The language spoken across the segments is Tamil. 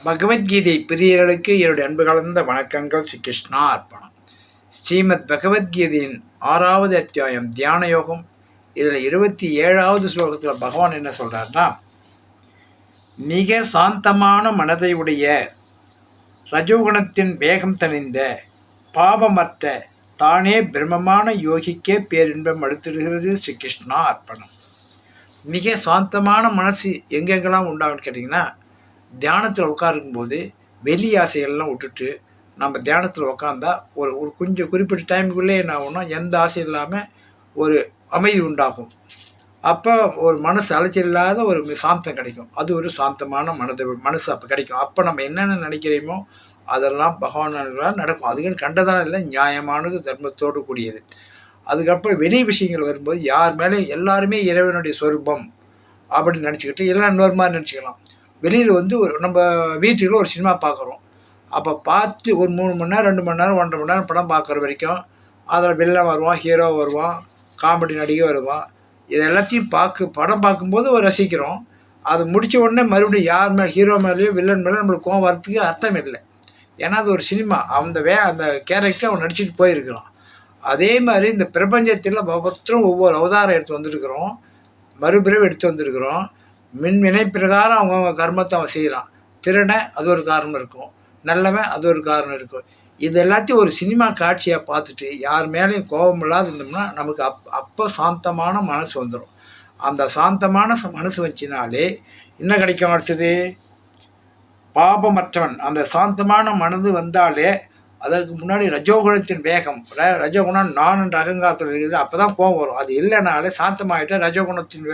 பகவத்கீதை பிரியர்களுக்கு என்னுடைய அன்பு கலந்த வணக்கங்கள். ஸ்ரீ கிருஷ்ணா அர்ப்பணம். ஸ்ரீமத் பகவத்கீதையின் 6வது அத்தியாயம் தியான யோகம். இதில் 27வது ஸ்லோகத்தில் பகவான் என்ன சொல்கிறார்னா, மிக சாந்தமான மனதை உடைய ரஜோகுணத்தின் வேகம் தணிந்த பாவமற்ற தானே பிரம்மமான யோகிக்கே பேரின்பம் அளித்திடுகிறது. ஸ்ரீ கிருஷ்ணா அர்ப்பணம். மிக சாந்தமான மனசு எங்கெங்கெல்லாம் உண்டாகுன்னு கேட்டிங்கன்னா, தியானத்தில் உட்காருக்கும்போது வெளி ஆசைகள்லாம் விட்டுட்டு நம்ம தியானத்தில் உட்காந்தா ஒரு கொஞ்சம் குறிப்பிட்ட டைமுக்குள்ளே என்ன ஆகும்னா, எந்த ஆசையும் இல்லாமல் ஒரு அமைதி உண்டாகும். அப்போ ஒரு மனசு அலைச்சல் இல்லாத ஒரு சாந்தம் கிடைக்கும். அது ஒரு சாந்தமான மனசு அப்போ கிடைக்கும். அப்போ நம்ம என்னென்ன நினைக்கிறோமோ அதெல்லாம் பகவானால் நடக்கும். அதுக்குன்னு கண்டதான இல்லை, நியாயமானது, தர்மத்தோடு கூடியது. அதுக்கப்புறம் வெளி விஷயங்கள் வரும்போது யார் மேலே எல்லாருமே இறைவனுடைய சொரூபம் அப்படின்னு நினச்சிக்கிட்டு எல்லாம் இன்னொரு மாதிரி நினச்சிக்கலாம். வெளியில் ஒரு நம்ம வீட்டுக்குள்ள ஒரு சினிமா பார்க்குறோம். அப்போ பார்த்து ஒரு 3 மணி நேரம் 2 மணி நேரம் 1.5 மணி நேரம் படம் பார்க்குற வரைக்கும் அதில் வில்லன் வருவான், ஹீரோ வருவான், காமெடி நடிகை வருவான். இது எல்லாத்தையும் படம் பார்க்கும்போது ரசிக்கிறோம். அது முடித்த உடனே மறுபடியும் யார் மேலே, ஹீரோ மேலேயோ வில்லன் மேலே நம்மளுக்கு கோவம் வரத்துக்கு அர்த்தம் இல்லை. ஏன்னா அது ஒரு சினிமா. அந்த கேரக்டர் அவன் நடிச்சுட்டு போயிருக்கிறான். அதே மாதிரி இந்த பிரபஞ்சத்தில் ஒவ்வொருத்தரும் ஒவ்வொரு அவதாரம் எடுத்து வந்திருக்கிறோம், மறுபிறவை எடுத்து வந்திருக்கிறோம். வினை பிரகாரம் அவங்க கர்மத்தை அவன் செய்கிறான். திருடனை அது ஒரு காரணம் இருக்கும், நல்லவன் அது ஒரு காரணம் இருக்கும். இது எல்லாத்தையும் ஒரு சினிமா காட்சியாக பார்த்துட்டு யார் மேலேயும் கோபம் இல்லாத இருந்தோம்னா நமக்கு அப்போ சாந்தமான மனசு வந்துடும். அந்த சாந்தமான மனசு வச்சினாலே என்ன கிடைக்கும்? அடுத்தது பாபமற்றவன். அந்த சாந்தமான மனது வந்தாலே அதற்கு முன்னாடி ரஜோகுணத்தின் வேகம், ரஜோகுணம் நான் என்ற அகங்காரத்தில் இருக்குது. அப்போ தான் கோபம் வரும். அது இல்லைனாலே சாந்தமாகிட்டால் ரஜோகுணத்தின்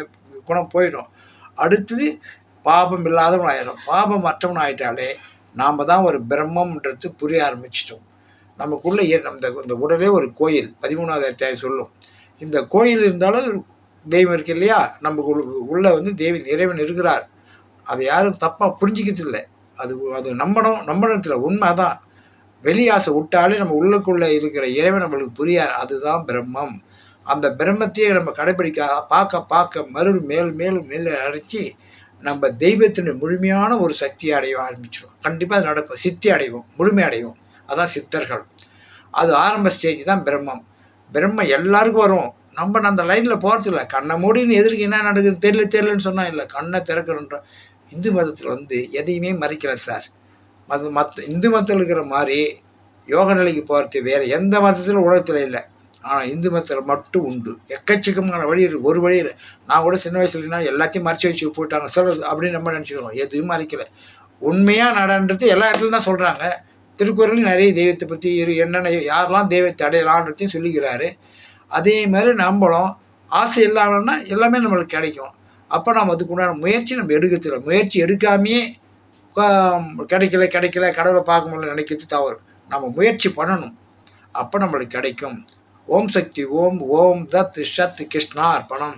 குணம் போயிடும். அடுத்தது பாபம் இல்லாதவன் ஆயிடும். பாபம் மற்றவன் ஆகிட்டாலே நாம் தான் ஒரு பிரம்மன்றது புரிய ஆரம்பிச்சிட்டோம். நமக்குள்ளே இந்த உடலே ஒரு கோயில். 13வது அத்தியாயம் சொல்லும். இந்த கோயில் இருந்தாலும் தெய்வம் இருக்கு இல்லையா? நமக்கு உள்ளே இறைவன் இருக்கிறார். அதை யாரும் தப்பாக புரிஞ்சிக்கிறது இல்லை. அது நம்பணத்தில் உண்மை தான். வெளியாசை விட்டாலே நம்ம உள்ளுக்குள்ளே இருக்கிற இறைவன் நம்மளுக்கு புரியாது. அதுதான் பிரம்மம். அந்த பிரம்மத்தையே நம்ம கடைப்பிடிக்க பார்க்க மறுபடியும் மேலும் அடைச்சி நம்ம தெய்வத்தினுடைய முழுமையான ஒரு சக்தியை அடைய ஆரம்பிச்சிடும். கண்டிப்பாக அது நடக்கும். சித்தி அடைவோம், முழுமை அடைவோம். அதான் சித்தர்கள். அது ஆரம்ப ஸ்டேஜ் தான் பிரம்மம். பிரம்மம் எல்லாருக்கும் வரும். நம்ம அந்த லைனில் போகிறதில்ல. கண்ணை மூடின்னு எதிர்க்கு என்ன நடக்குதுன்னு தெரியலன்னு சொன்னால் இல்லை, கண்ணை திறக்கிறோன்ற. இந்து மதத்தில் எதையுமே மறைக்கல சார். இந்து மதத்தில் இருக்கிற மாதிரி யோக நிலைக்கு போகிறது வேறு எந்த மதத்திலும் உலகத்தில் இல்லை. ஆனால் இந்து மதத்தில் மட்டும் உண்டு. எக்கச்சக்கமான வழி இருக்குது. ஒரு வழியில் நான் கூட சின்ன வயசுலனா எல்லாத்தையும் மறைச்சி வச்சு போயிட்டாங்க சொல்கிறது அப்படின்னு நம்ம நினச்சிக்கிறோம். எதுவும் மறைக்கலை. உண்மையாக நடன்றது எல்லா இடத்துலையும் தான் சொல்கிறாங்க. திருக்குறளையும் நிறைய தெய்வத்தை பற்றி என்னென்ன யாரெல்லாம் தெய்வத்தை அடையலான்றதையும் சொல்லிக்கிறாரு. அதே மாதிரி நம்மளும் ஆசை இல்லாமல்னா எல்லாமே நம்மளுக்கு கிடைக்கும். அப்போ நம்ம அதுக்குண்டான முயற்சி நம்ம எடுக்கிறதில்ல. முயற்சி எடுக்காமையே கிடைக்கல கடவுளை பார்க்க முடியல நினைக்கிறது தவறு. நம்ம முயற்சி பண்ணணும். அப்போ நம்மளுக்கு கிடைக்கும். ஓம் சக்தி ஓம். ஓம் தத் சத் கிருஷ்ணா அர்ப்பணம்.